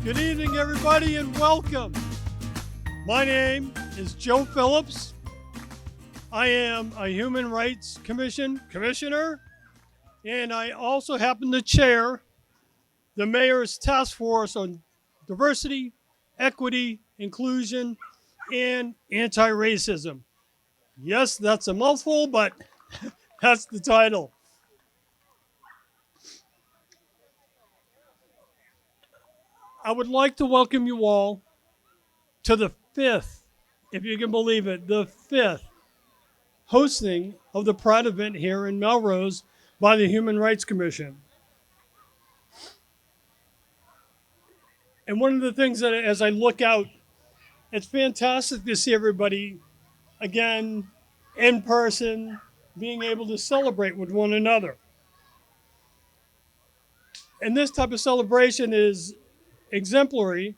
Good evening, everybody, and welcome. My name is Joe Phillips. I am a Human Rights Commission commissioner, and I also happen to chair the Mayor's Task Force on Diversity, Equity, Inclusion, and Anti-Racism. Yes, that's a mouthful, but that's the title. I would like to welcome you all to the fifth, if you can believe it, the fifth hosting of the Pride event here in Melrose by the Human Rights Commission. And one of the things that, as I look out, it's fantastic to see everybody again in person, being able to celebrate with one another. And this type of celebration is exemplary.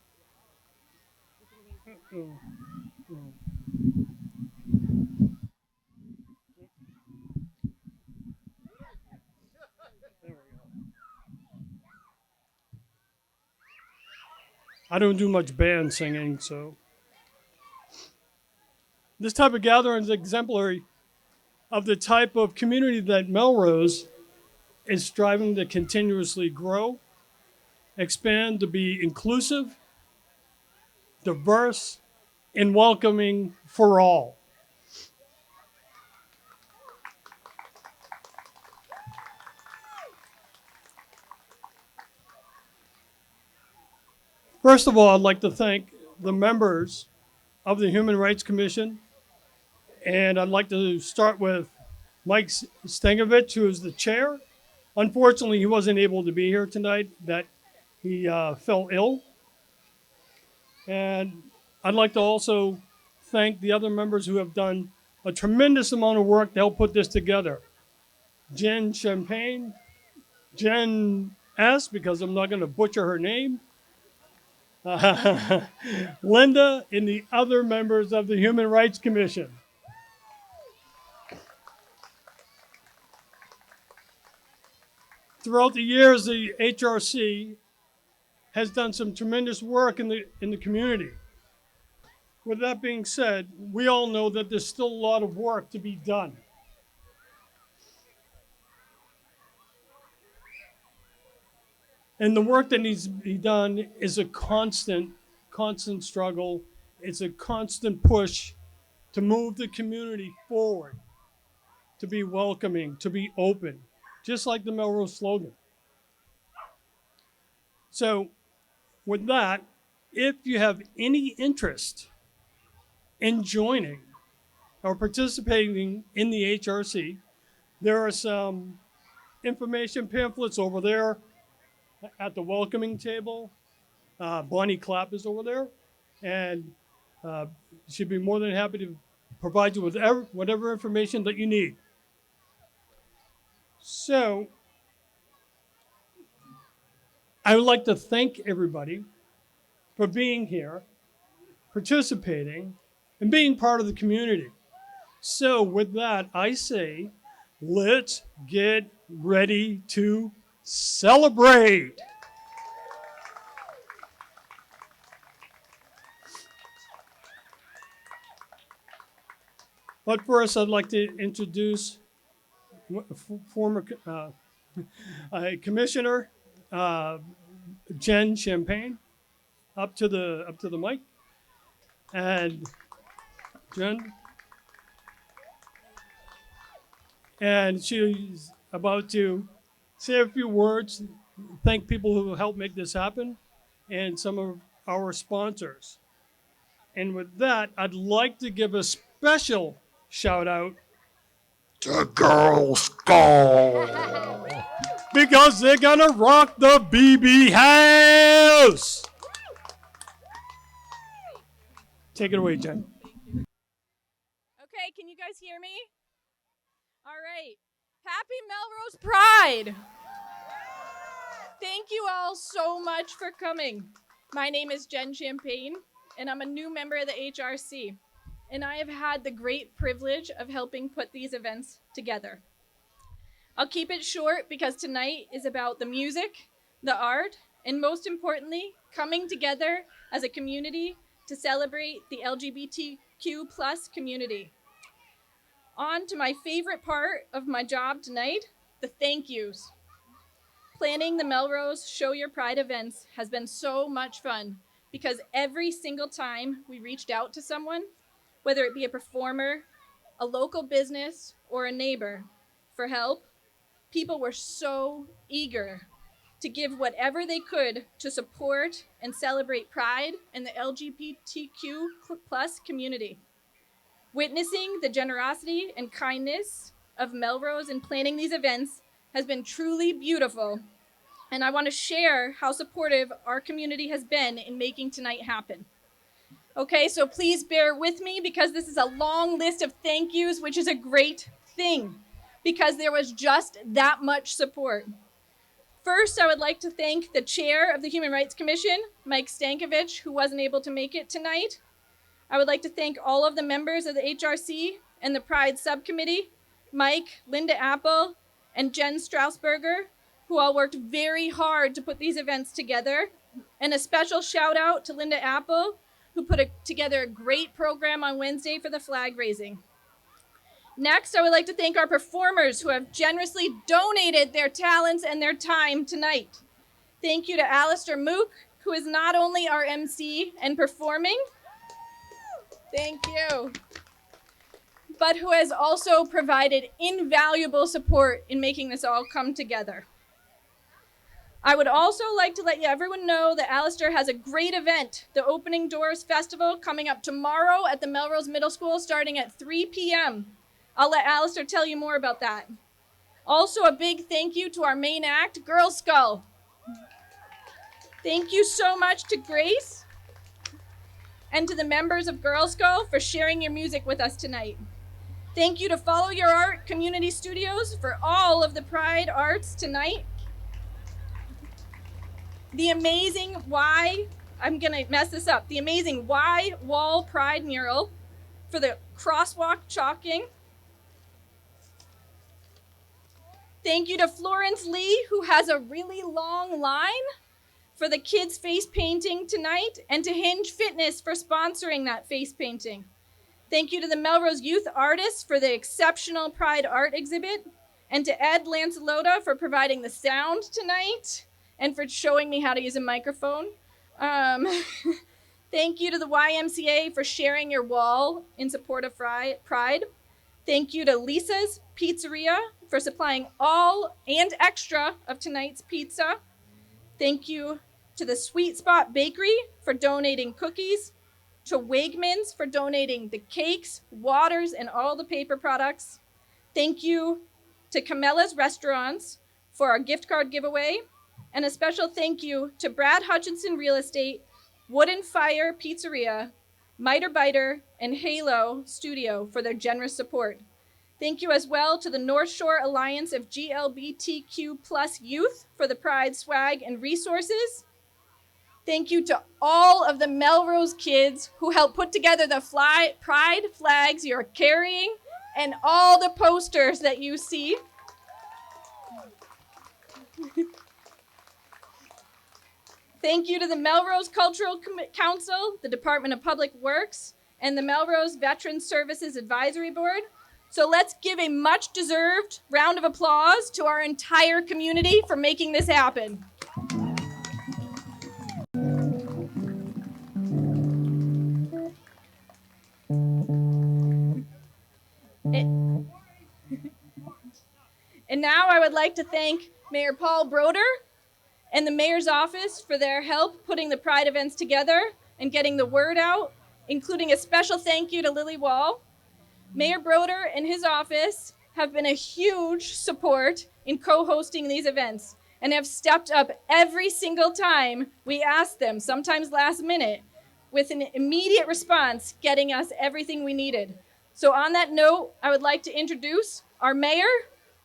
I don't do much band singing, so this type of gathering is exemplary of the type of community that Melrose is striving to continuously grow, expand to be inclusive, diverse, and welcoming for all. First of all, I'd like to thank the members of the Human Rights Commission, and I'd like to start with Mike Stengovich, who is the chair. Unfortunately, he wasn't able to be here tonight, that he fell ill. And I'd like to also thank the other members who have done a tremendous amount of work to help put this together. Jen Champagne, Jen S., because I'm not going to butcher her name, Linda, and the other members of the Human Rights Commission. Throughout the years, the HRC has done some tremendous work in the community. With that being said, we all know that there's still a lot of work to be done. And the work that needs to be done is a constant struggle. It's a constant push to move the community forward, to be welcoming, to be open, just like the Melrose slogan. So with that, if you have any interest in joining or participating in the HRC, there are some information pamphlets over there at the welcoming table. Bonnie Clapp is over there, and she'd be more than happy to provide you with whatever information that you need. So I would like to thank everybody for being here, participating, and being part of the community. So with that, I say, let's get ready to celebrate. But first, I'd like to introduce former Commissioner Jen Champagne up to the mic, and Jen, and she's about to say a few words, thank people who helped make this happen, and some of our sponsors. And with that, I'd like to give a special shout out to Girl Scout because they're gonna rock the BB house. Take it away, Jen. Okay, can you guys hear me? All right. Happy Melrose Pride. Thank you all so much for coming. My name is Jen Champagne, and I'm a new member of the HRC. And I have had the great privilege of helping put these events together. I'll keep it short because tonight is about the music, the art, and most importantly, coming together as a community to celebrate the LGBTQ plus community. On to my favorite part of my job tonight, the thank yous. Planning the Melrose Show Your Pride events has been so much fun because every single time we reached out to someone, whether it be a performer, a local business, or a neighbor, for help, people were so eager to give whatever they could to support and celebrate Pride and the LGBTQ plus community. Witnessing the generosity and kindness of Melrose in planning these events has been truly beautiful, and I want to share how supportive our community has been in making tonight happen. Okay, so please bear with me because this is a long list of thank yous, which is a great thing because there was just that much support. First, I would like to thank the chair of the Human Rights Commission, Mike Stankovich, who wasn't able to make it tonight. I would like to thank all of the members of the HRC and the Pride Subcommittee, Mike, Linda Apple, and Jen Strausberger, who all worked very hard to put these events together. And a special shout out to Linda Apple, who put together a great program on Wednesday for the flag raising. Next, I would like to thank our performers who have generously donated their talents and their time tonight. Thank you to Alastair Moock, who is not only our MC and performing, thank you, but who has also provided invaluable support in making this all come together. I would also like to let everyone know that Alastair has a great event, the Opening Doors Festival, coming up tomorrow at the Melrose Middle School starting at 3 p.m. I'll let Alastair tell you more about that. Also, a big thank you to our main act, Girl Skull. Thank you so much to Grace and to the members of Girl Skull for sharing your music with us tonight. Thank you to Follow Your Art Community Studios for all of the Pride arts tonight. The amazing the amazing Y Wall Pride mural for the crosswalk chalking. Thank you to Florence Lee, who has a really long line, for the kids' face painting tonight, and to Hinge Fitness for sponsoring that face painting. Thank you to the Melrose Youth Artists for the exceptional Pride art exhibit, and to Ed Lancelota for providing the sound tonight and for showing me how to use a microphone. Thank you to the YMCA for sharing your wall in support of Pride. Thank you to Lisa's Pizzeria for supplying all and extra of tonight's pizza. Thank you to the Sweet Spot Bakery for donating cookies, to Wegmans for donating the cakes, waters, and all the paper products. Thank you to Camella's Restaurants for our gift card giveaway. And a special thank you to Brad Hutchinson Real Estate, Wooden Fire Pizzeria, Miter Biter, and Halo Studio for their generous support. Thank you as well to the North Shore Alliance of GLBTQ plus youth for the Pride swag and resources. Thank you to all of the Melrose kids who helped put together the Pride flags you're carrying and all the posters that you see. Thank you to the Melrose Cultural Council, the Department of Public Works, and the Melrose Veterans Services Advisory Board. So let's give a much-deserved round of applause to our entire community for making this happen. And now I would like to thank Mayor Paul Broder and the mayor's office for their help putting the Pride events together and getting the word out, including a special thank you to Lily Wall. Mayor Broder and his office have been a huge support in co-hosting these events and have stepped up every single time we asked them, sometimes last minute, with an immediate response, getting us everything we needed. So on that note, I would like to introduce our mayor,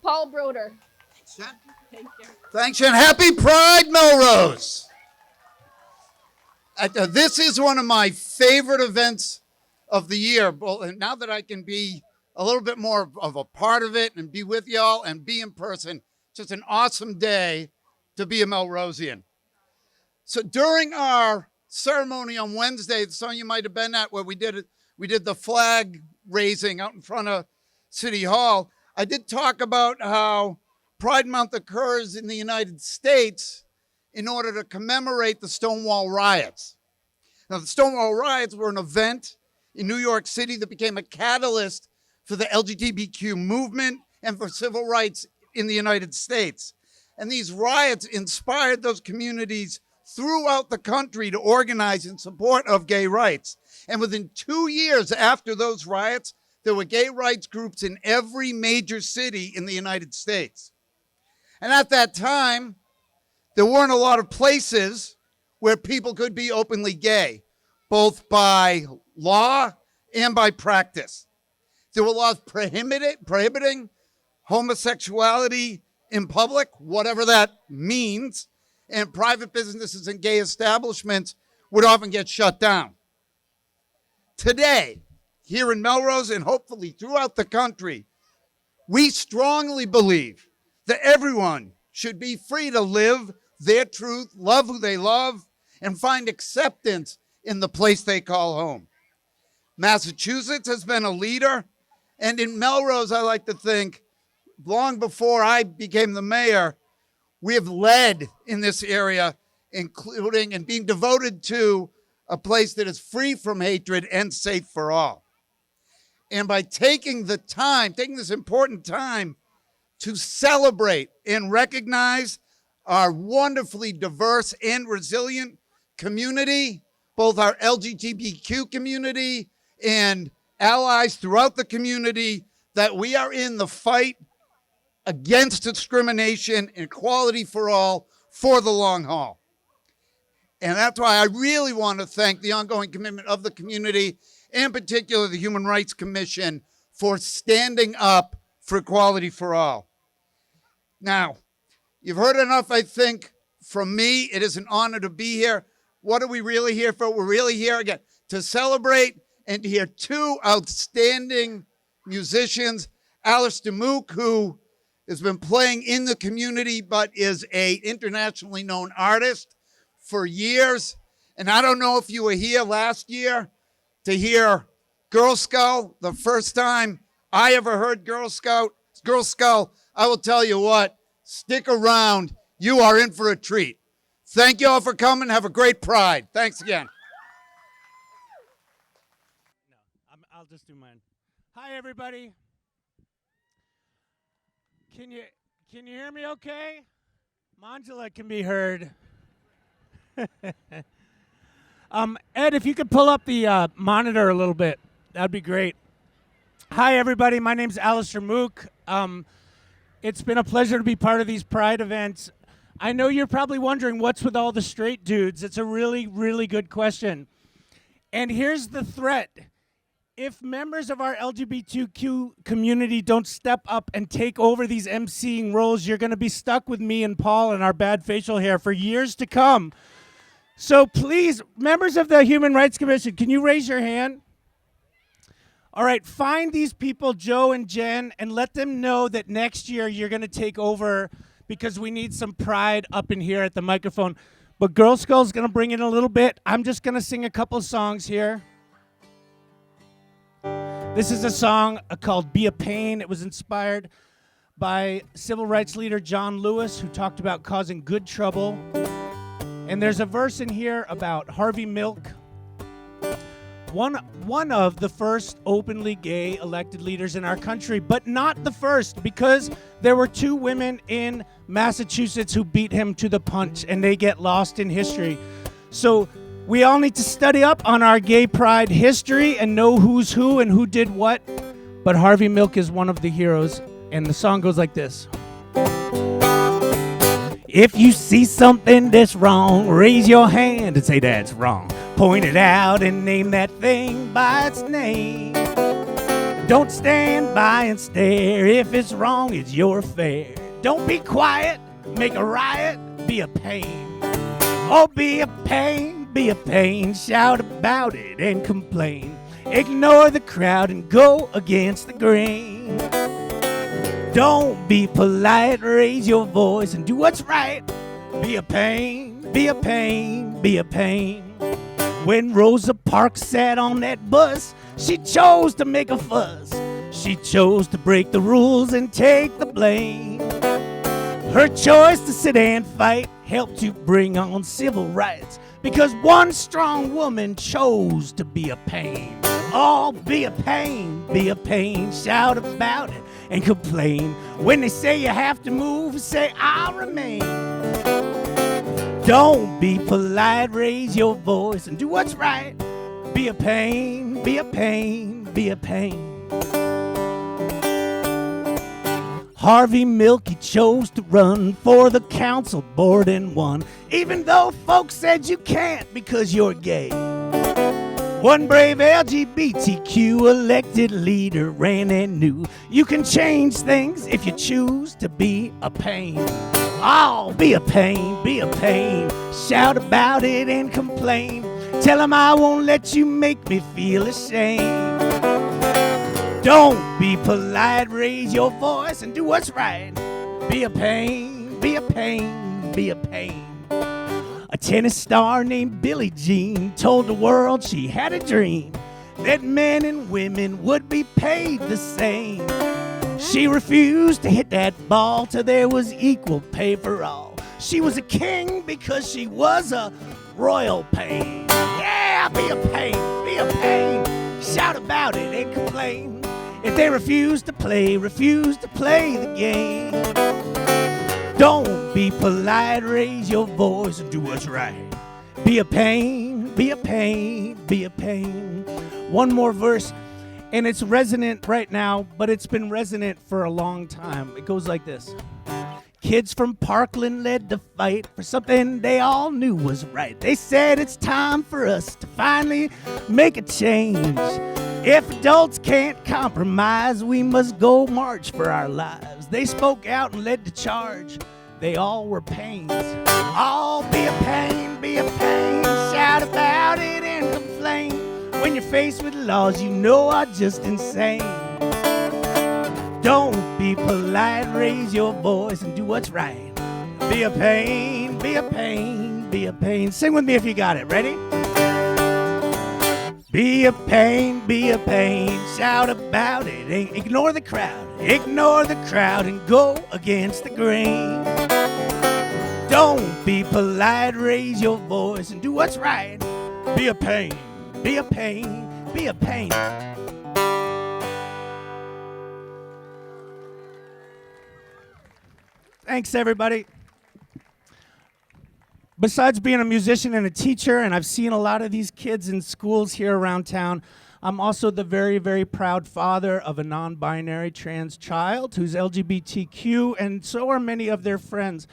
Paul Broder. Thanks, Jen. Thank you. Thanks, Jen. Happy Pride, Melrose. This is one of my favorite events of the year. Well, and now that I can be a little bit more of a part of it and be with y'all and be in person, it's just an awesome day to be a Melrosian. So during our ceremony on Wednesday, some of you might have been at where we did the flag raising out in front of City Hall. I did talk about how Pride Month occurs in the United States in order to commemorate the Stonewall riots. Now, the Stonewall riots were an event in New York City that became a catalyst for the LGBTQ movement and for civil rights in the United States. And these riots inspired those communities throughout the country to organize in support of gay rights. And within 2 years after those riots, there were gay rights groups in every major city in the United States. And at that time, there weren't a lot of places where people could be openly gay, both by law and by practice. There were laws prohibiting homosexuality in public, whatever that means, and private businesses and gay establishments would often get shut down. Today, here in Melrose and hopefully throughout the country, we strongly believe that everyone should be free to live their truth, love who they love, and find acceptance in the place they call home. Massachusetts has been a leader, and in Melrose, I like to think, long before I became the mayor, we have led in this area, including and being devoted to a place that is free from hatred and safe for all. And by taking this important time to celebrate and recognize our wonderfully diverse and resilient community, both our LGBTQ community and allies throughout the community, that we are in the fight against discrimination and equality for all for the long haul. And that's why I really want to thank the ongoing commitment of the community, in particular the Human Rights Commission, for standing up for equality for all. Now, you've heard enough, I think, from me. It is an honor to be here. What are we really here for? We're really here, again, to celebrate and to hear two outstanding musicians, Alastair Moock, who has been playing in the community but is an internationally known artist for years. And I don't know if you were here last year to hear Girl Skull, the first time I ever heard Girl Skull. I will tell you what, stick around. You are in for a treat. Thank you all for coming. Have a great Pride. Thanks again. I'll just do mine. Hi, everybody. Can you hear me okay? Manjula can be heard. Ed, if you could pull up the monitor a little bit, that'd be great. Hi, everybody. My name's Alastair Moock. It's been a pleasure to be part of these Pride events. I know you're probably wondering what's with all the straight dudes. It's a really, really good question. And here's the threat. If members of our LGBTQ community don't step up and take over these emceeing roles, you're going to be stuck with me and Paul and our bad facial hair for years to come. So please, members of the Human Rights Commission, can you raise your hand? All right, find these people, Joe and Jen, and let them know that next year you're going to take over because we need some pride up in here at the microphone. But Girl Skull's going to bring in a little bit. I'm just going to sing a couple songs here. This is a song called Be a Pain. It was inspired by civil rights leader John Lewis, who talked about causing good trouble. And there's a verse in here about Harvey Milk, one of the first openly gay elected leaders in our country, but not the first, because there were two women in Massachusetts who beat him to the punch, and they get lost in history. So we all need to study up on our gay pride history and know who's who and who did what. But Harvey Milk is one of the heroes, and the song goes like this. If you see something that's wrong, raise your hand and say that's wrong. Point it out and name that thing by its name. Don't stand by and stare. If it's wrong, it's your affair. Don't be quiet, make a riot, be a pain. Oh, be a pain, shout about it and complain. Ignore the crowd and go against the grain. Don't be polite, raise your voice and do what's right. Be a pain, be a pain, be a pain. When Rosa Parks sat on that bus, she chose to make a fuss. She chose to break the rules and take the blame. Her choice to sit and fight helped to bring on civil rights, because one strong woman chose to be a pain. Oh, be a pain, shout about it and complain. When they say you have to move, say I'll remain. Don't be polite, raise your voice and do what's right. Be a pain, be a pain, be a pain. Harvey Milk, he chose to run for the council board and won, even though folks said you can't because you're gay. One brave LGBTQ elected leader ran and knew you can change things if you choose to be a pain. Oh, be a pain, shout about it and complain. Tell 'em I won't let you make me feel ashamed. Don't be polite, raise your voice and do what's right. Be a pain, be a pain, be a pain. A tennis star named Billie Jean told the world she had a dream that men and women would be paid the same. She refused to hit that ball till there was equal pay for all. She was a king because she was a royal pain. Yeah, be a pain, shout about it and complain. If they refuse to play the game. Don't be polite, raise your voice and do what's right. Be a pain, be a pain, be a pain. One more verse, and it's resonant right now, but it's been resonant for a long time. It goes like this. Kids from Parkland led the fight for something they all knew was right. They said it's time for us to finally make a change. If adults can't compromise, we must go march for our lives. They spoke out and led the charge. They all were pains. Oh, be a pain, shout about it and complain. When you're faced with laws you know are just insane. Don't be polite, raise your voice and do what's right. Be a pain, be a pain, be a pain. Sing with me if you got it. Ready? Be a pain, shout about it and ignore the crowd and go against the grain. Don't be polite, raise your voice and do what's right. Be a pain, be a pain, be a pain. Thanks, everybody. Besides being a musician and a teacher, and I've seen a lot of these kids in schools here around town, I'm also the very, very proud father of a non-binary trans child who's LGBTQ, and so are many of their friends.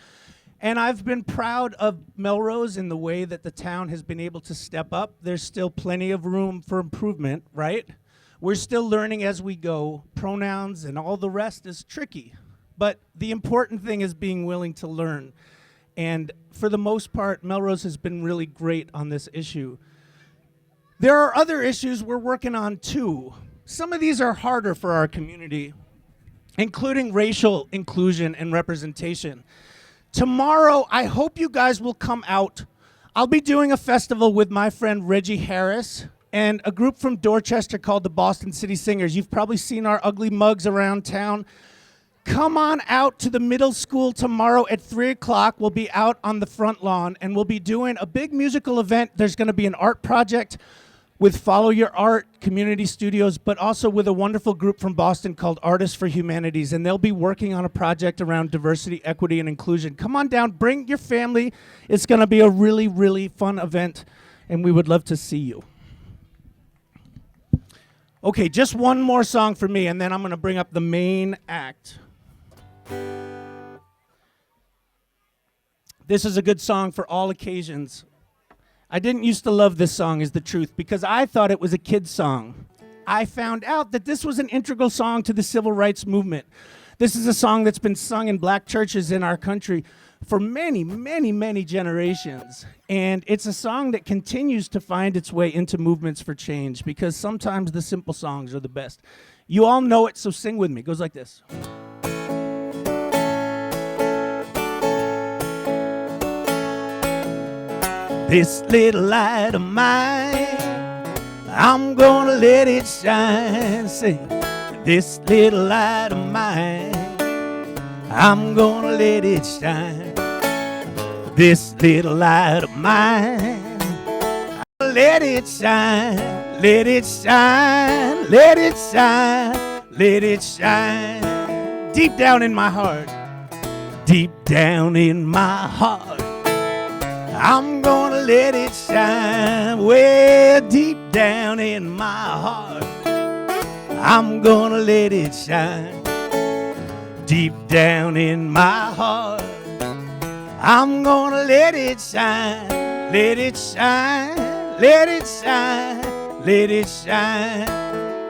And I've been proud of Melrose in the way that the town has been able to step up. There's still plenty of room for improvement, right? We're still learning as we go. Pronouns and all the rest is tricky. But the important thing is being willing to learn. And for the most part, Melrose has been really great on this issue. There are other issues we're working on too. Some of these are harder for our community, including racial inclusion and representation. Tomorrow, I hope you guys will come out. I'll be doing a festival with my friend Reggie Harris and a group from Dorchester called the Boston City Singers. You've probably seen our ugly mugs around town. Come on out to the middle school tomorrow at 3 o'clock. We'll be out on the front lawn, and we'll be doing a big musical event. There's going to be an art project with Follow Your Art Community Studios, but also with a wonderful group from Boston called Artists for Humanities, and they'll be working on a project around diversity, equity, and inclusion. Come on down. Bring your family. It's going to be a really, really fun event, and we would love to see you. Okay, just one more song for me, and then I'm going to bring up the main act. This is a good song for all occasions. I didn't used to love this song, is the truth, because I thought it was a kid's song. I found out that this was an integral song to the civil rights movement. This is a song that's been sung in black churches in our country for many, many, many generations. And it's a song that continues to find its way into movements for change, because sometimes the simple songs are the best. You all know it, so sing with me. It goes like this. This little light of mine, I'm gonna let it shine. Sing. This little light of mine, I'm gonna let it shine. This little light of mine, let it shine, let it shine, let it shine, let it shine. Deep down in my heart, deep down in my heart, I'm gonna let it shine. Way deep down in my heart, I'm gonna let it shine. Deep down in my heart, I'm gonna let it shine. Let it shine, let it shine, let it shine.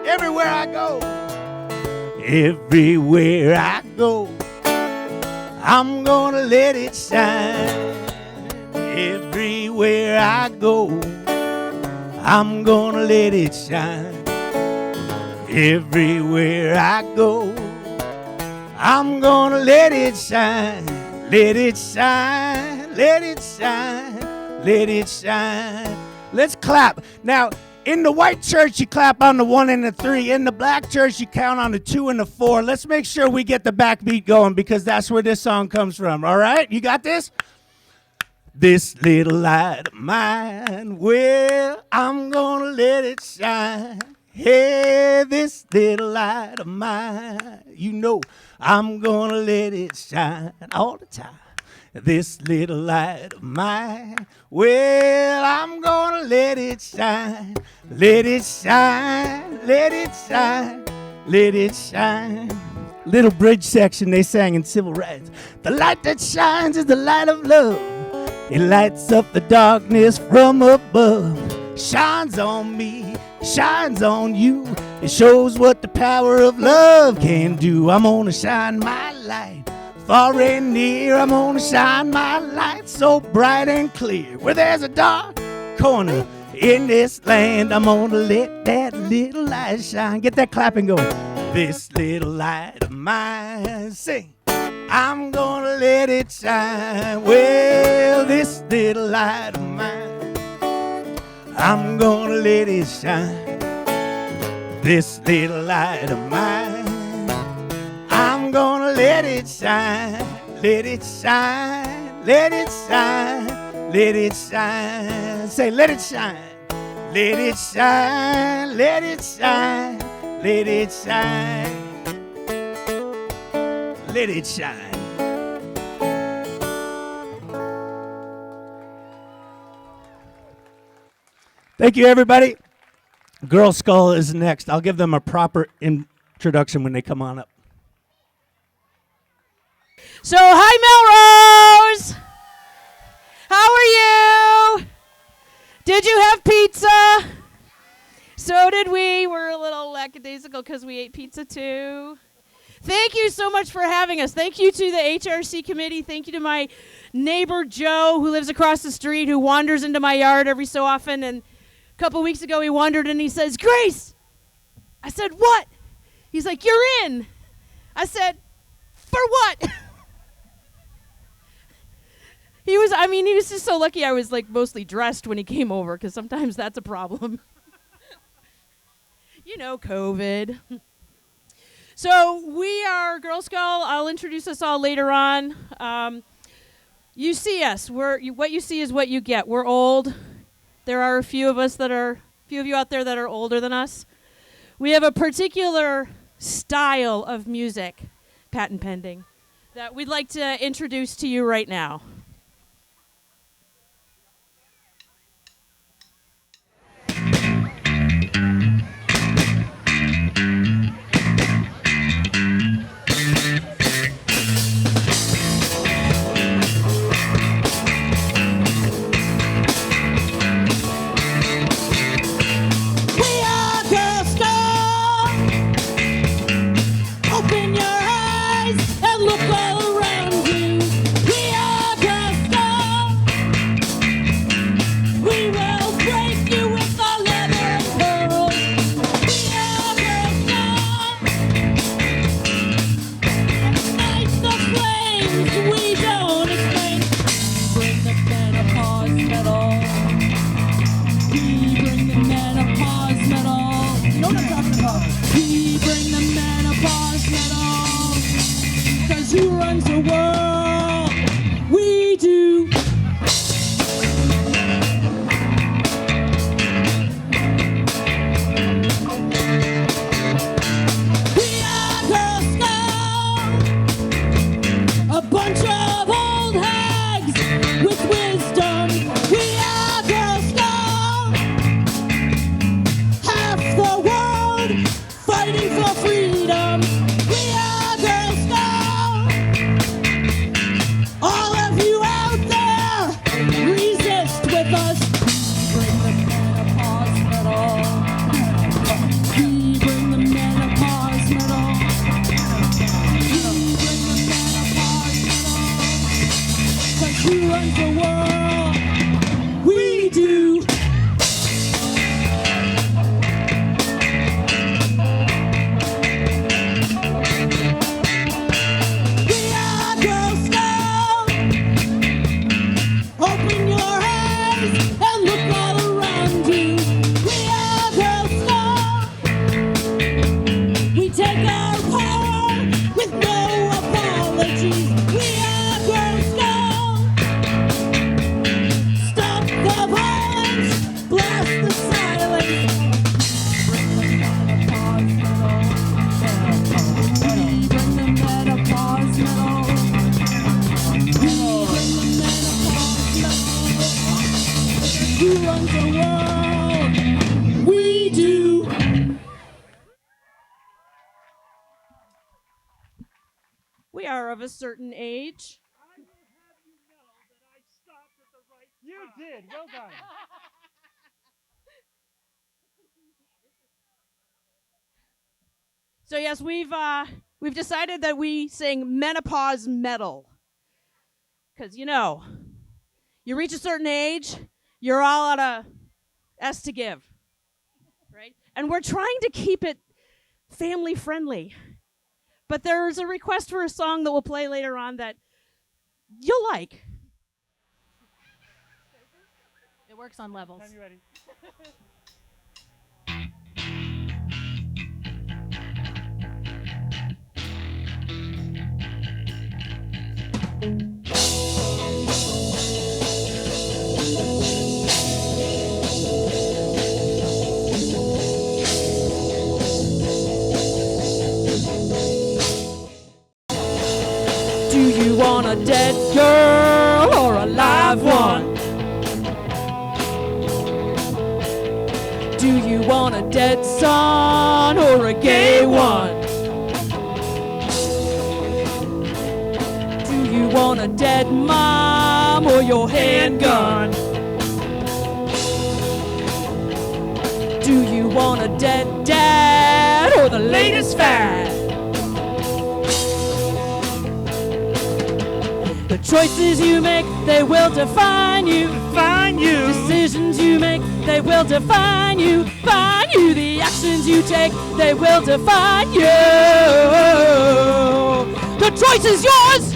Everywhere I go, everywhere I go, I'm gonna let it shine. Everywhere I go, I'm gonna let it shine. Everywhere I go, I'm gonna let it shine. Let it shine, let it shine, let it shine. Let's clap. Now, in the white church, you clap on the 1 and the 3. In the black church, you count on the 2 and the 4. Let's make sure we get the backbeat going because that's where this song comes from. All right? You got this? This little light of mine, well, I'm gonna let it shine. Hey, this little light of mine, you know I'm gonna let it shine all the time. This little light of mine, well, I'm gonna let it shine. Let it shine, let it shine, let it shine. Little bridge section they sang in civil rights. The light that shines is the light of love. It lights up the darkness from above. Shines on me, shines on you. It shows what the power of love can do. I'm gonna shine my light far and near. I'm gonna shine my light so bright and clear. Where there's a dark corner in this land, I'm gonna let that little light shine. Get that clapping going. This little light of mine, sing. I'm gonna let it shine. Well, this little light of mine, I'm gonna let it shine. This little light of mine, I'm gonna let it shine. Let it shine, let it shine, let it shine. Say, let it shine. Let it shine, let it shine, let it shine. Let it shine. Thank you, everybody. Girl Skull is next. I'll give them a proper introduction when they come on up. So, hi, Melrose. How are you? Did you have pizza? So did we. We're a little lackadaisical because we ate pizza too. Thank you so much for having us. Thank you to the HRC committee. Thank you to my neighbor, Joe, who lives across the street, who wanders into my yard every so often. And a couple weeks ago, he wandered and he says, Grace. I said, what? He's like, you're in. I said, for what? He was just so lucky I was like mostly dressed when he came over, because sometimes that's a problem. You know, COVID. So we are Girl Skull. I'll introduce us all later on. You see us. What you see is what you get. We're old. There are a few of you out there that are older than us. We have a particular style of music, patent pending, that we'd like to introduce to you right now. Open your eyes and look all around you. We are Who runs the world? We do. We are of a certain age. You did. Well done. So yes, we've decided that we sing menopause metal. Because, you know, you reach a certain age, you're all out of S to give. Right? And we're trying to keep it family friendly. But there's a request for a song that we'll play later on that you'll like. It works on levels. Time you ready? Do you want a dead girl or a live one? Do you want a dead son or a gay one? Do you want a dead mom or your handgun? Do you want a dead dad or the latest fad? The choices you make, they will define you. Define you. Decisions you make, they will define you. Define you. The actions you take, they will define you. The choice is yours.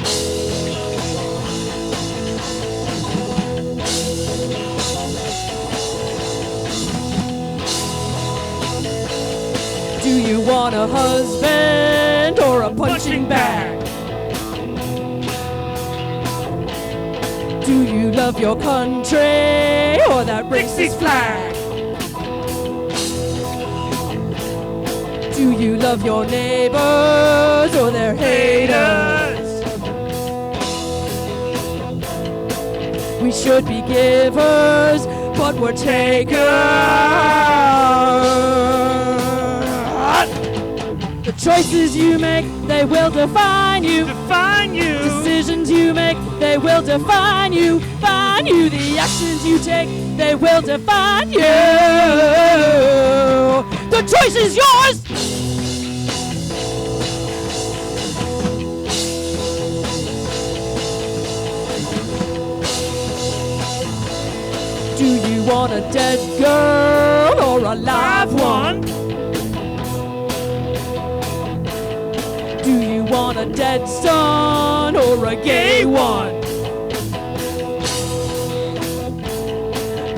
Do you want a husband or a punching bag? Do you love your country or that racist flag? Do you love your neighbors or their haters? We should be givers, but we're takers. The choices you make, they will define you. Define you. Decisions you make, they will define you. Define you. The actions you take, they will define you. The choice is yours. Do you want a dead girl or a live one? Do you want a dead son or a gay one?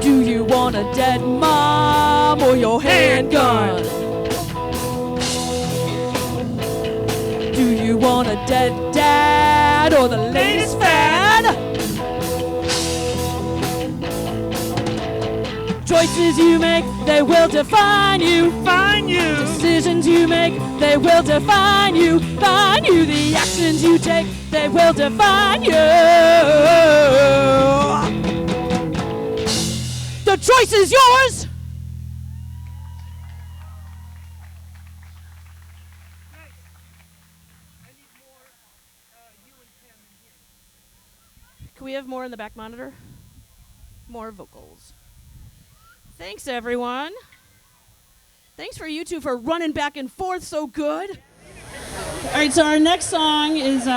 Do you want a dead mom or your handgun? Do you want a dead dad or the latest fad? Choices you make, they will define you. Define you. Decisions you make, they will define you. Define you. The actions you take, they will define you. The choice is yours. Can we have more in the back monitor? More vocals. Thanks, everyone. Thanks for you two for running back and forth so good. All right, so our next song is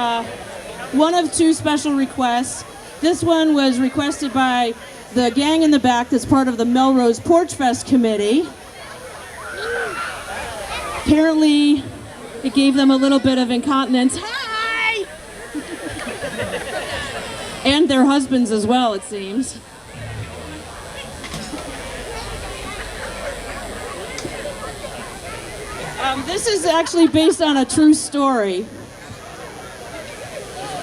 one of two special requests. This one was requested by the gang in the back that's part of the Melrose Porch Fest committee. Apparently, it gave them a little bit of incontinence. Hi! And their husbands as well, it seems. This is actually based on a true story.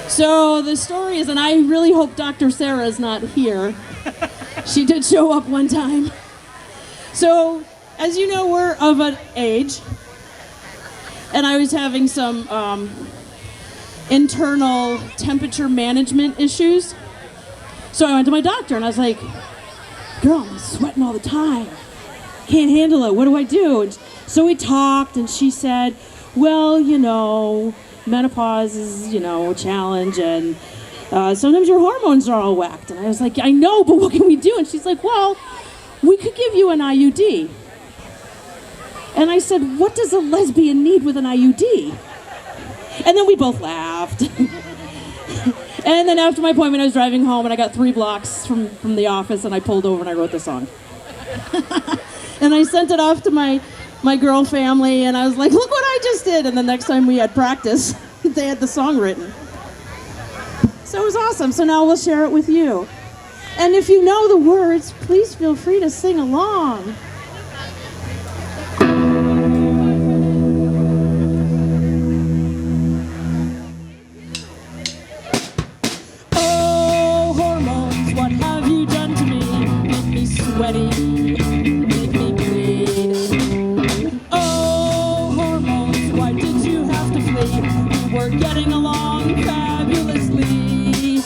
So the story is, and I really hope Dr. Sarah is not here. She did show up one time. So, as you know, we're of an age, and I was having some internal temperature management issues. So I went to my doctor, and I was like, girl, I'm sweating all the time. Can't handle it. What do I do? And so we talked, and she said, well, menopause is, a challenge, and sometimes your hormones are all whacked. And I was like, I know, but what can we do? And she's like, well, we could give you an IUD. And I said, what does a lesbian need with an IUD? And then we both laughed. And then after my appointment, I was driving home, and I got 3 blocks from the office, and I pulled over and I wrote the song. And I sent it off to my girl family, and I was like, look what I just did. And the next time we had practice, they had the song written. So it was awesome. So now we'll share it with you. And if you know the words, please feel free to sing along. Oh, hormones, what have you done to me? Make me sweaty, make me bleed. Oh, hormones, why did you have to flee? We were getting along fabulously.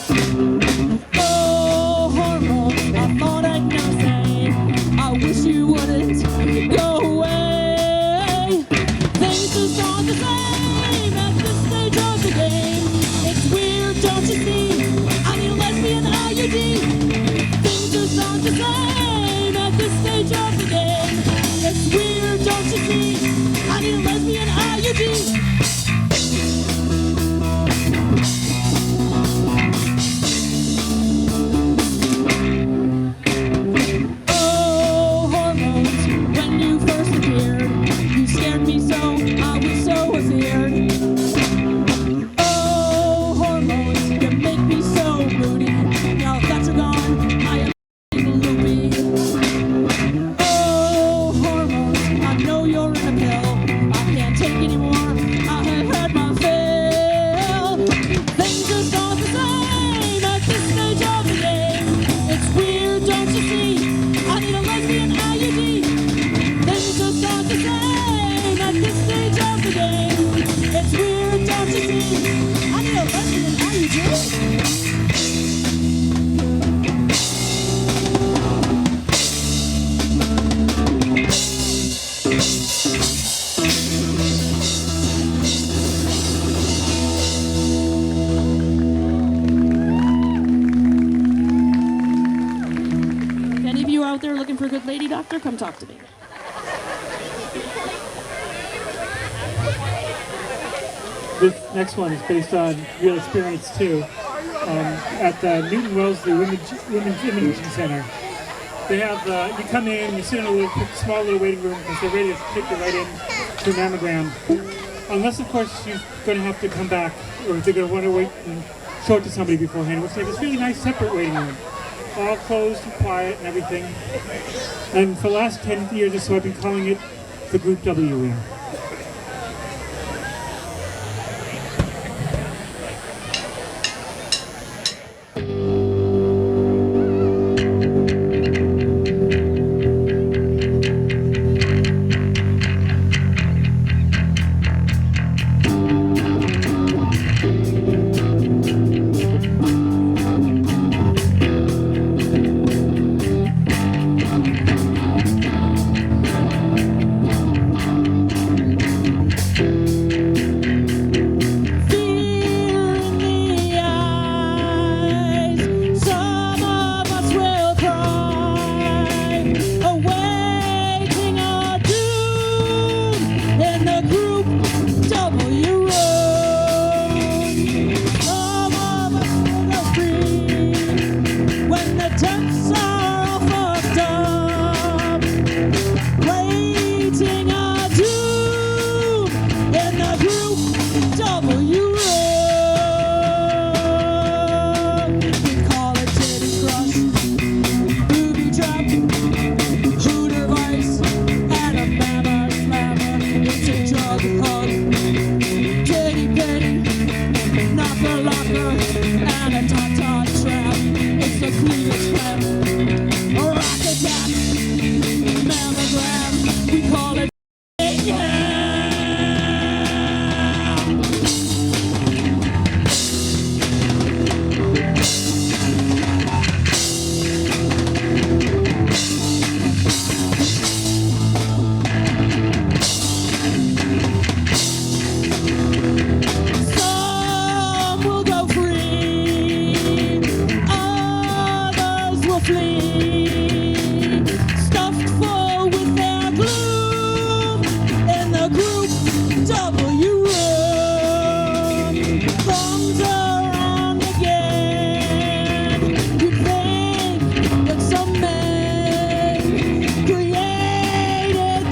Oh, hormones, I thought I'd never say, I wish you wouldn't go away. Things just aren't the same at this stage of the game. It's weird, don't you see? I need a lesbian IUD. Things just aren't the same at this stage of the game. It's weird, don't you see? I need a lesbian IUD. Oh, hormones, when you first appeared, you scared me so, I was so afeared. Oh, hormones, you make me so moody. Now that you're gone, I am loopy. Oh, hormones, I know you're in a pill. I can't take anymore, I have had my fill. Things just aren't the same at this stage of the game. It's weird, don't you see? I need a lesbian IUD. Things just aren't the same at this stage of the game. It's weird, don't you see? I need a lesbian IUD. If any of you out there looking for a good lady doctor, come talk to me. This next one is based on real experience too. At the Newton Wellesley Women's Imaging Center, they have you come in, you sit in a small little waiting room because they're ready to take you right in to a mammogram. Unless, of course, you're going to have to come back, or they're going to want to wait and show it to somebody beforehand. Which they have this really nice separate waiting room, all closed and quiet and everything. And for the last 10 years or so, I've been calling it the Group W wing.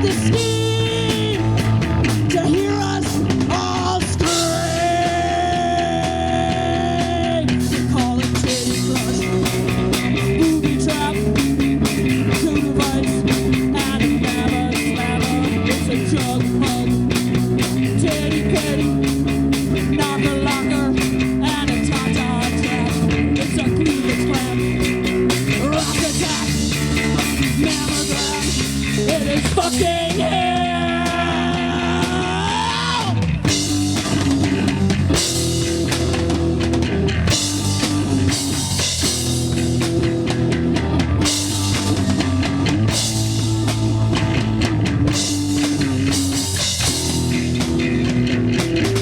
the steam to hear us all scream. They call it titty crush, booby trap, two device, and a mammoth slammer. It's a jug hug, titty petty, knocker locker, and a ta-ta trap. It's a cleavage clamp, rock attack, mammogram. It is fucking hell.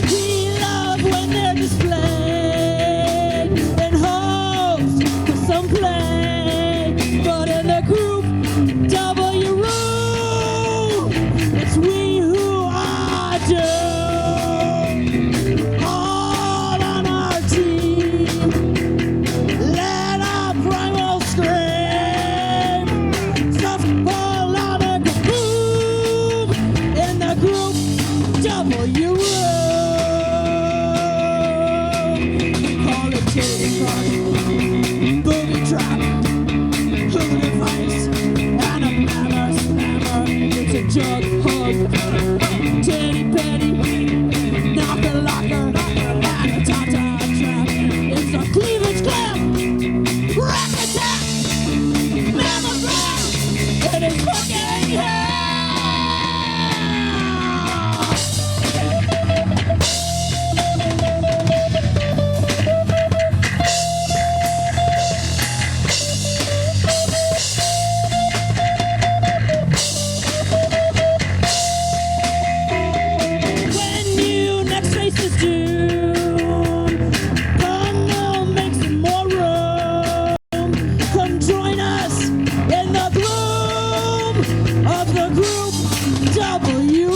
We love when they're displayed in hopes for some play, but in the group W rule, it's we who are doomed. All on our team, let our primal scream. Self-polonic move in the group W rule. Call it titty crush, booby trap, hood device, and a mammoth slammer. It's a jug hug, titty petty, knocker locker, and a ta-ta trap. It's a cleavage clamp, rack attack, mammogram. It is fucking hell. When you next face this doom, come on, make some more room. Come join us in the gloom of the group W.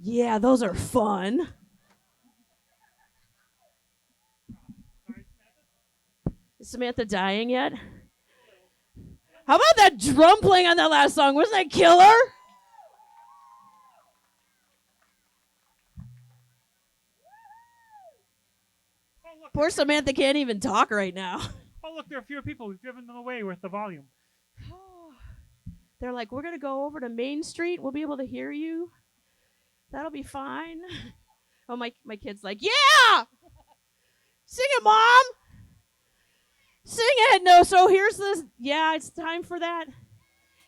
Yeah, those are fun. Is Samantha dying yet? How about that drum playing on that last song? Wasn't that killer? Poor Samantha can't even talk right now. Oh, look, there are fewer people. We've driven them away with the volume. They're like, we're going to go over to Main Street. We'll be able to hear you. That'll be fine. Oh, my kid's like, yeah! Sing it, Mom! Sing it! No, so here's this. Yeah, it's time for that.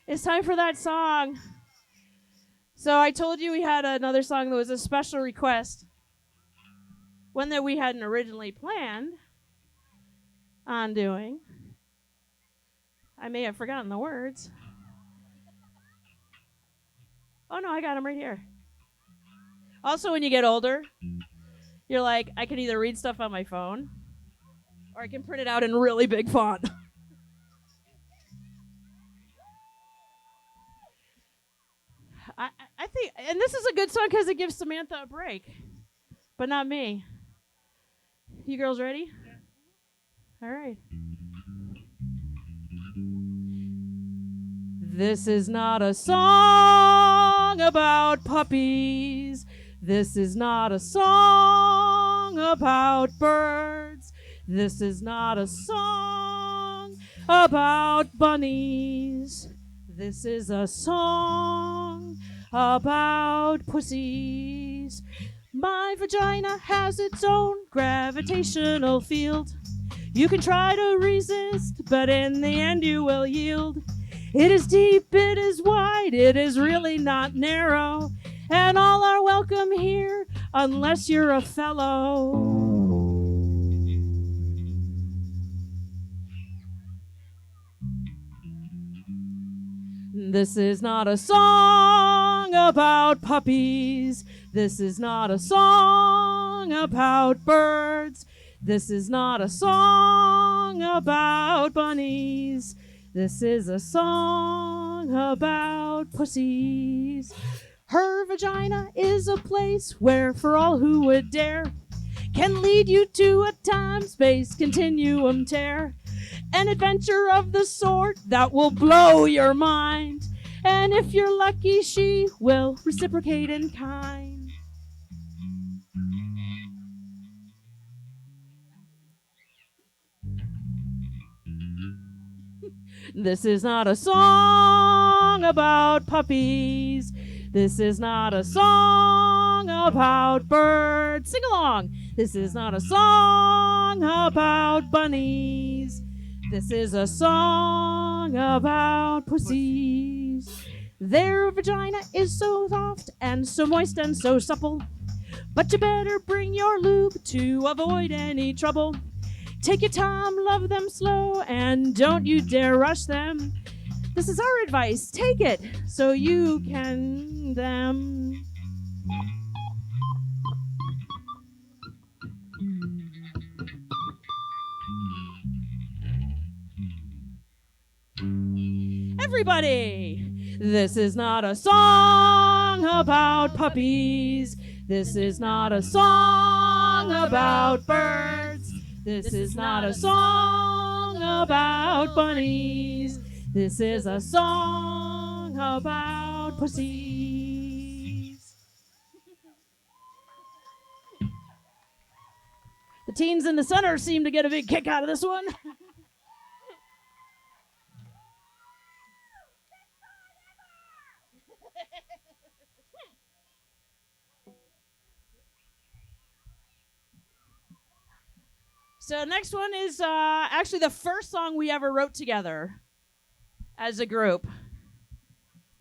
It's time for that song. So I told you we had another song that was a special request. One that we hadn't originally planned on doing. I may have forgotten the words. Oh, no, I got them right here. Also, when you get older, you're like, I can either read stuff on my phone or I can print it out in really big font. I think, and this is a good song because it gives Samantha a break, but not me. You girls ready? Yeah. All right. This is not a song about puppies. This is not a song about birds. This is not a song about bunnies. This is a song about pussies. My vagina has its own gravitational field. You can try to resist, but in the end you will yield. It is deep, it is wide, it is really not narrow. And all are welcome here, unless you're a fellow. This is not a song about puppies. This is not a song about birds. This is not a song about bunnies. This is a song about pussies. Her vagina is a place where, for all who would dare, can lead you to a time-space continuum tear. An adventure of the sort that will blow your mind. And if you're lucky, she will reciprocate in kind. This is not a song about puppies. This is not a song about birds. Sing along. This is not a song about bunnies. This is a song about pussies. Their vagina is so soft and so moist and so supple, but you better bring your lube to avoid any trouble. Take your time, love them slow, and don't you dare rush them. This is our advice. Take it so you can them. Everybody, this is not a song about puppies. This is not a song about birds. This is not a song about bunnies. This is a song about pussies. The teens in the center seem to get a big kick out of this one. So next one is actually the first song we ever wrote together as a group.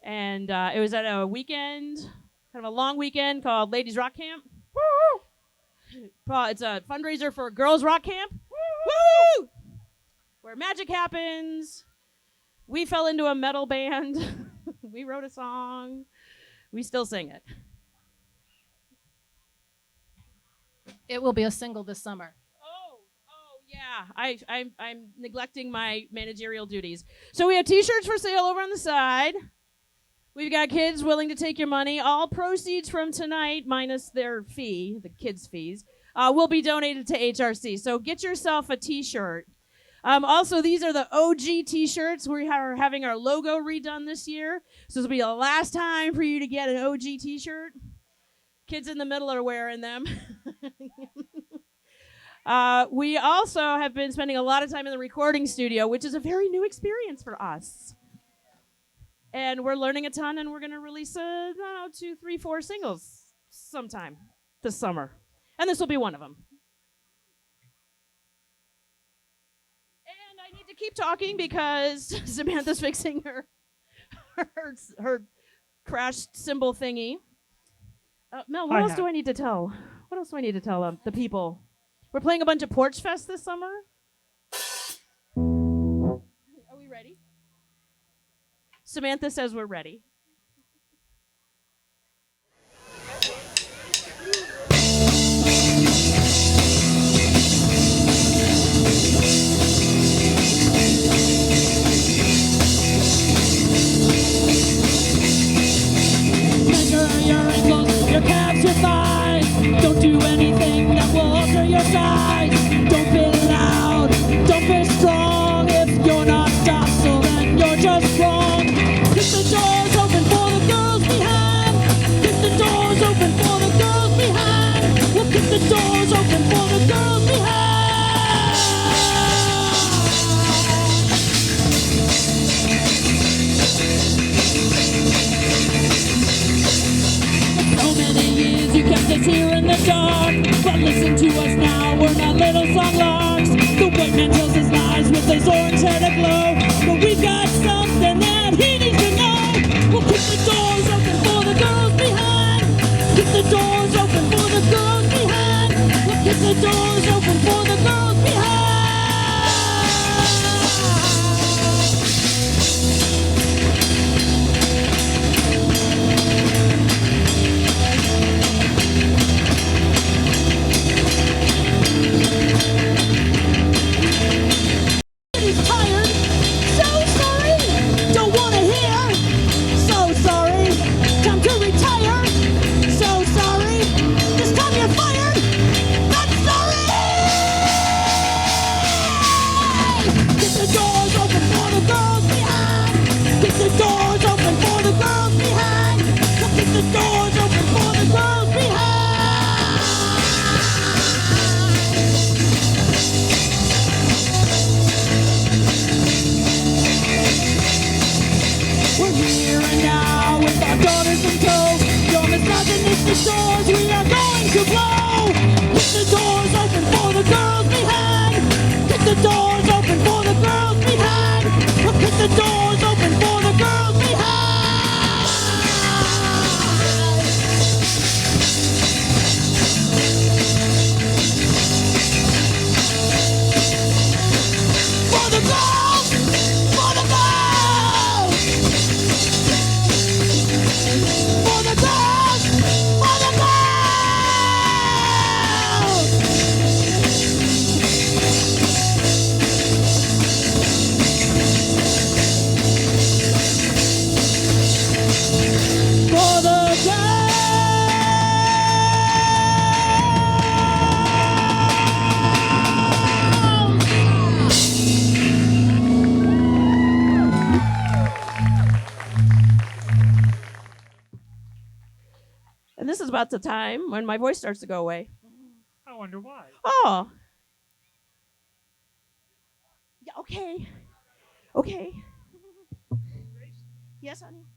And it was at a weekend, kind of a long weekend called Ladies Rock Camp. Woo! It's a fundraiser for Girls Rock Camp. Woo! Where magic happens. We fell into a metal band. We wrote a song. We still sing it. It will be a single this summer. Yeah, I'm neglecting my managerial duties. So we have T-shirts for sale over on the side. We've got kids willing to take your money. All proceeds from tonight, minus their fee, the kids' fees, will be donated to HRC. So get yourself a T-shirt. Also, these are the OG T-shirts. We are having our logo redone this year. So this will be the last time for you to get an OG T-shirt. Kids in the middle are wearing them. We also have been spending a lot of time in the recording studio, which is a very new experience for us. And we're learning a ton, and we're going to release 2, 3, 4 singles sometime this summer. And this will be one of them. And I need to keep talking because Samantha's fixing her crashed cymbal thingy. Mel, what else do I need to tell? What else do I need to tell the people? We're playing a bunch of Porch Fest this summer. Are we ready? Samantha says we're ready. Measure your ankles, your calves, your thighs. Don't do anything that will alter your size. Don't be loud, don't be strong. If you're not docile, then you're just wrong. Keep the doors open for the girls behind. Keep the doors open for the girls behind. We'll keep the doors open for the girls behind. So many years you kept us here in the dark, but listen to us now, we're not little song larks. The white man tells his lies with his orange head aglow, but we've got something that he needs to know. We'll keep the doors open for the girls behind. Keep the doors open for the girls behind. We'll keep the doors open for the girls behind. the doors, we are going to blow. Kick the doors open for the girls behind. Kick the doors open for the girls behind. Kick the doors open for the girls behind. For the girls, for the girls. For the girls, for the girls. For the And this is about the time when my voice starts to go away. I wonder why. Oh. Yeah, okay. Okay. Yes, honey.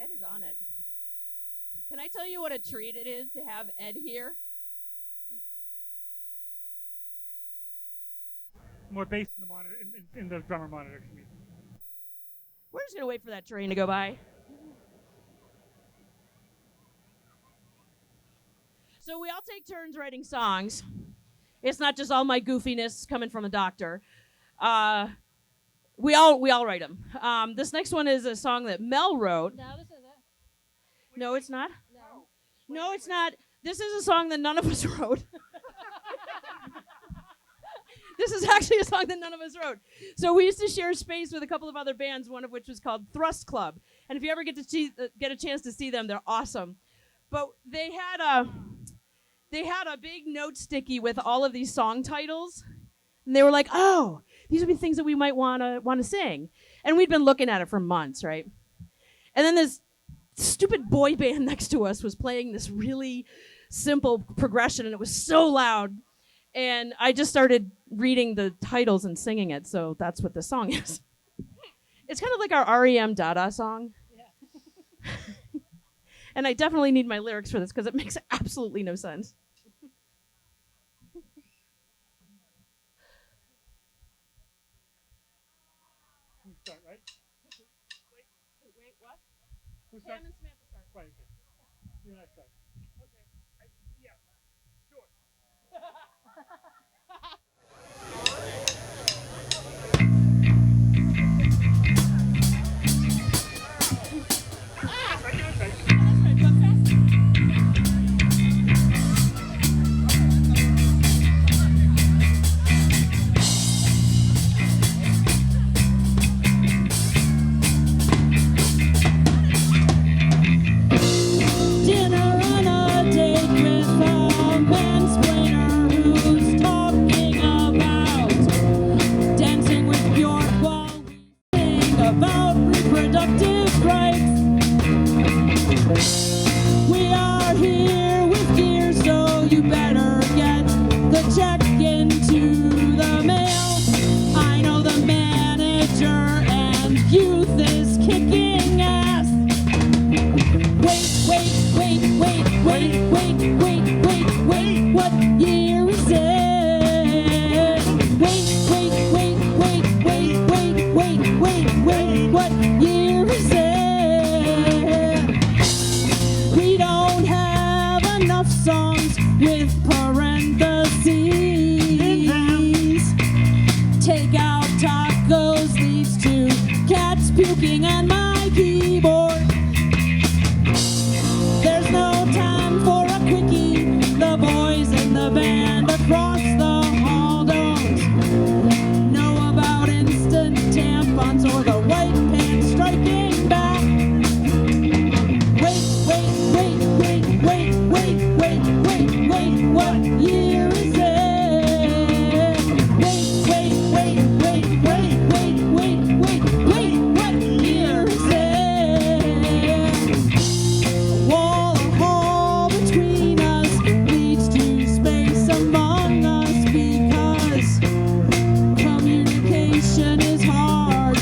Ed is on it. Can I tell you what a treat it is to have Ed here? More bass in the monitor, in the drummer monitor. Excuse me. We're just going to wait for that train to go by. So we all take turns writing songs. It's not just all my goofiness coming from a doctor. We all write them. This next one is a song that Mel wrote. No, this isn't. No, it's not? No. No, it's not. This is a song that none of us wrote. This is actually a song that none of us wrote. So we used to share space with a couple of other bands, one of which was called Thrust Club. And if you ever get a chance to see them, they're awesome. But they had a big note sticky with all of these song titles, and they were like, "Oh, these would be things that we might want to sing." And we'd been looking at it for months, right? And then this stupid boy band next to us was playing this really simple progression, and it was so loud. And I just started reading the titles and singing it, so that's what the song is. It's kind of like our REM Dada song. Yeah. And I definitely need my lyrics for this because it makes absolutely no sense. Who start, right? Wait, what? Who starts? Sam and Samantha start. Right, okay. You and I start. Yeah, sure. Dinner on a date with a mansplainer who's talking about dancing with Bjork while we sing about reproductive rights. We are here with gear, so you better get the check into the mail. I know the manager and youth is kicking ass. Wait, what year is it? Wait, what year is it? We don't have enough songs with parentheses. Take out tacos, leads to cats puking on my keyboard. There's no time for a quickie. The boys in the band across the hall don't know about instant tampons or the white pants striking back. Wait, what year is it? Wait, what year is it? Wall between us leads to space among us because communication is hard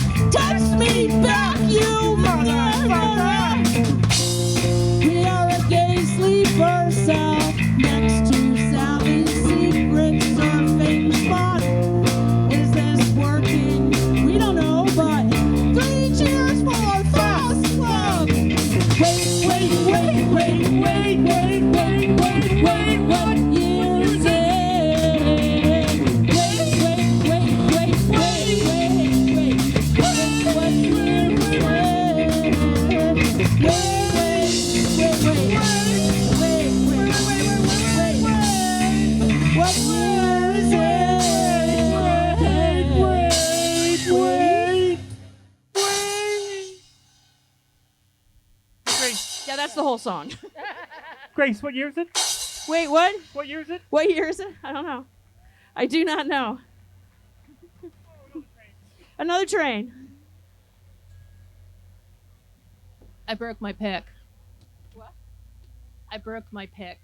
Yeah, that's the whole song. Grace, what year is it? Wait, what? What year is it? What year is it? I don't know. I do not know. Another train. I broke my pick. What? I broke my pick.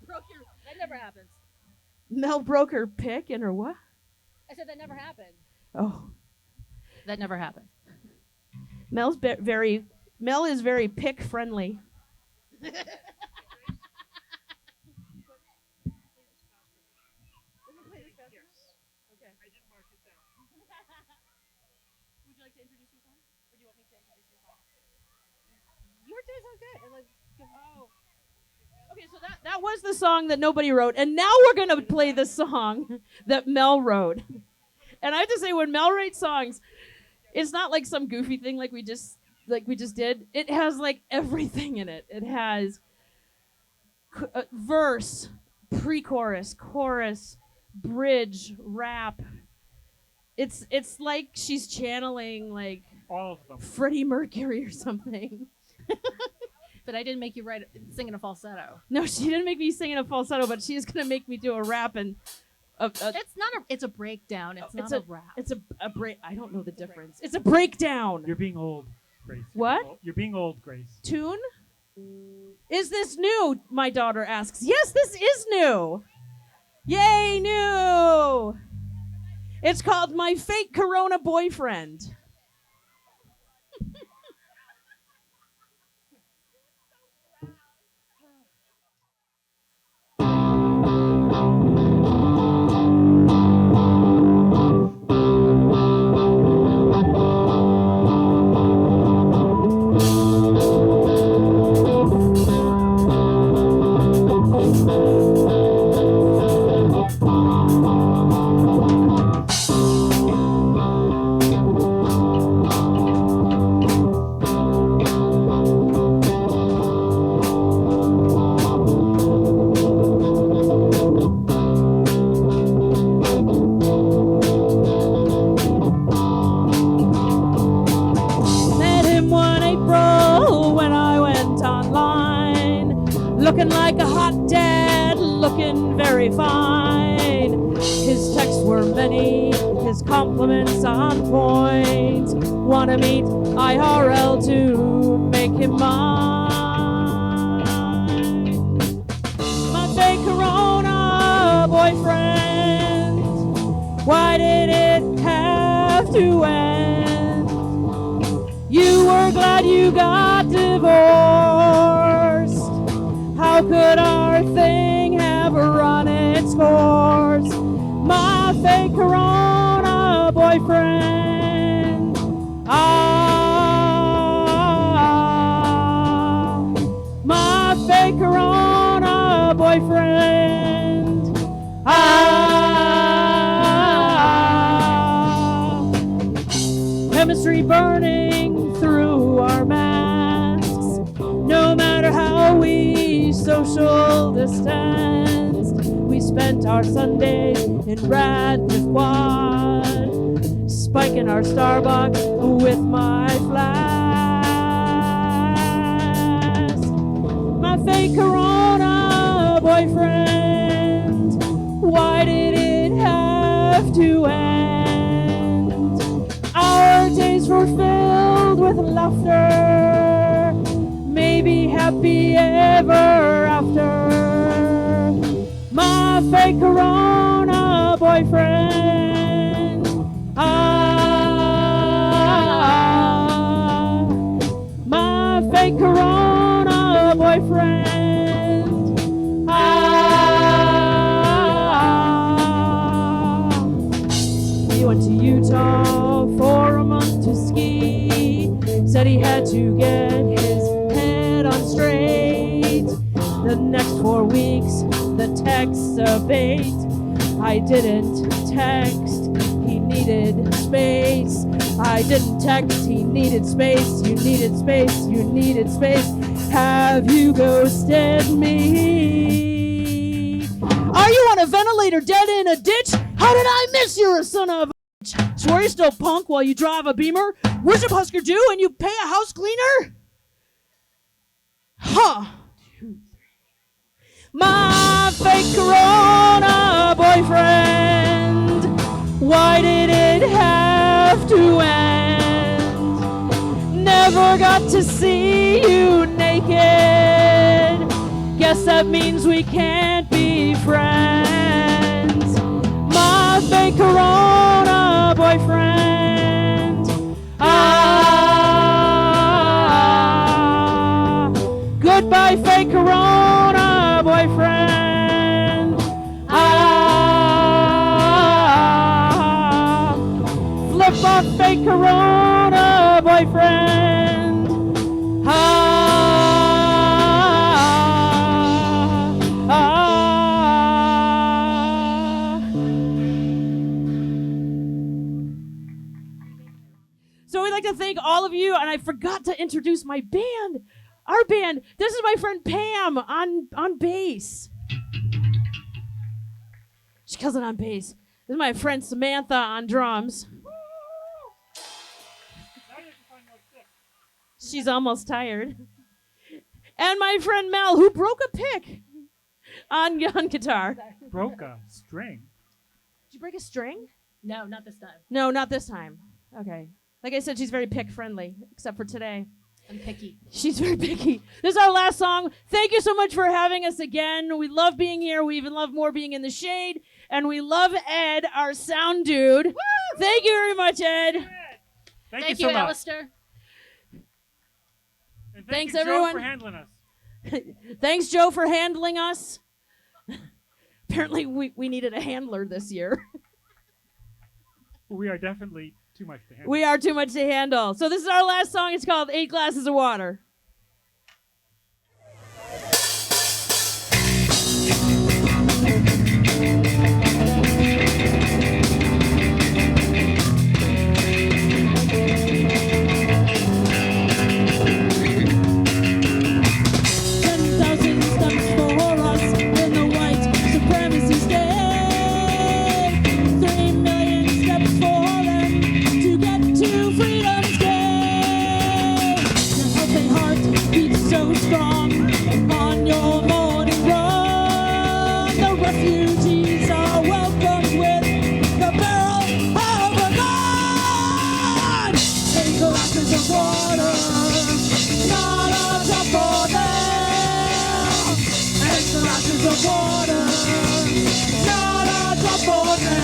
That never happens. Mel broke her pick in her what? I said that never happened. Oh, That never happened. Mel is very pick friendly. Okay, so that was the song that nobody wrote, and now we're gonna play the song that Mel wrote. And I have to say, when Mel writes songs, it's not like some goofy thing like we just did. It has like everything in it. It has verse, pre-chorus, chorus, bridge, rap. It's like she's channeling like All of them. Freddie Mercury or something. But I didn't make you sing in a falsetto. No, she didn't make me sing in a falsetto, but she's gonna make me do a rap and It's a breakdown. It's not a rap. It's a break. I don't know the difference. It's a breakdown. You're being old, Grace. What? You're being old, Grace. Tune? Is this new? My daughter asks. Yes, this is new. Yay, new. It's called My Fake Corona Boyfriend. Looking like a hot dad, looking very fine. His texts were many, his compliments on point. Wanna meet IRL to make him mine. My fake Corona boyfriend, why did it have to end? You were glad you got divorced. How could our thing have run its course? My fake Corona boyfriend. My fake Corona boyfriend. Chemistry burning through our masks. No matter how we social distance, we spent our Sundays in Radcliffe Quad, spiking our Starbucks with my flask. My fake Corona boyfriend, why did it have to end? Our days were filled with laughter, maybe happy ever after. My fake Corona boyfriend. My fake Corona boyfriend. He went to Utah for a month to ski. Said he had to get his head on straight. The next 4 weeks, the texts abate. I didn't text, he needed space. I didn't text, he needed space. You needed space, you needed space. Have you ghosted me? Are you on a ventilator dead in a ditch? How did I miss you, a son of a bitch? Swear you're still punk while you drive a Beamer? Worship Husker Du and you pay a house cleaner? Huh. My fake Corona boyfriend, why did it have to end? Never got to see you naked. Guess that means we can't be friends. My fake Corona boyfriend. Goodbye, fake Corona boyfriend. Flip off, fake Corona boyfriend. So we'd like to thank all of you, and I forgot to introduce my band. Our band. This is my friend Pam on bass. She kills it on bass. This is my friend Samantha on drums. She's almost tired. And my friend Mel, who broke a pick on guitar. Broke a string. Did you break a string? No, not this time. No, not this time. Okay. Like I said, she's very pick friendly, except for today. I'm picky. She's very picky. This is our last song. Thank you so much for having us again. We love being here. We even love more being in the shade. And we love Ed, our sound dude. Woo! Thank you very much, Ed. so Thank you, much. Alastair. And Thanks, you, Joe, everyone. for handling us. Thanks, Joe, for handling us. Apparently, we needed a handler this year. We are definitely too much to handle. We are too much to handle. So this is our last song. It's called 8 Glasses of Water. So strong on your morning run. The refugees are welcomed with the barrel of a gun. 8 glasses of water, not a drop for them. 8 glasses of water, not a drop for them.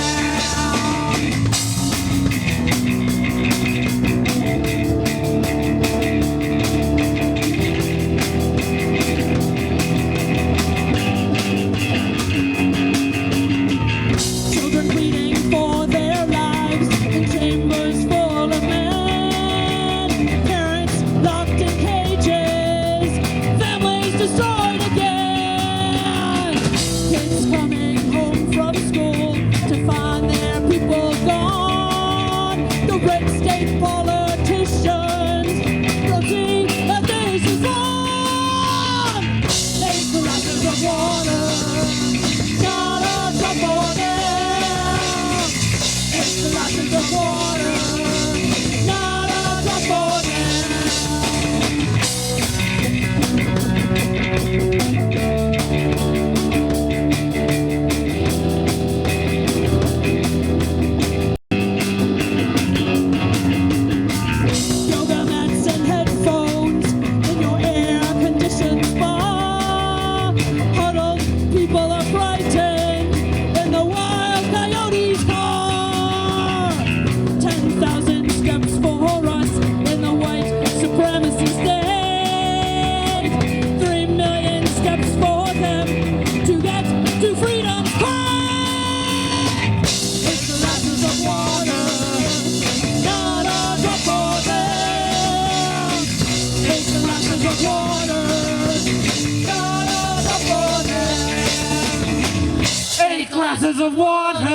Glasses of water,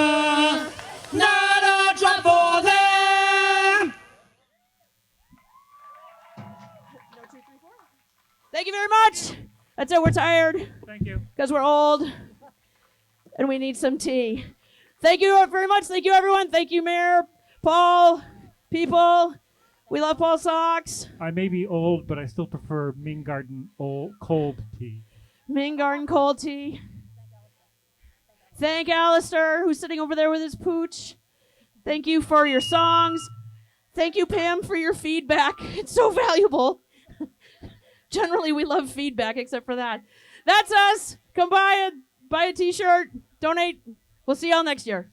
not a drop for them. Thank you very much. That's it. We're tired. Thank you. Because we're old and we need some tea. Thank you very much. Thank you, everyone. Thank you, Mayor, Paul, people. We love Paul Sox. I may be old, but I still prefer Ming Garden cold tea. Ming Garden cold tea. Thank Alastair, who's sitting over there with his pooch. Thank you for your songs. Thank you, Pam, for your feedback. It's so valuable. Generally, we love feedback, except for that. That's us. Come buy a t-shirt. Donate. We'll see y'all next year.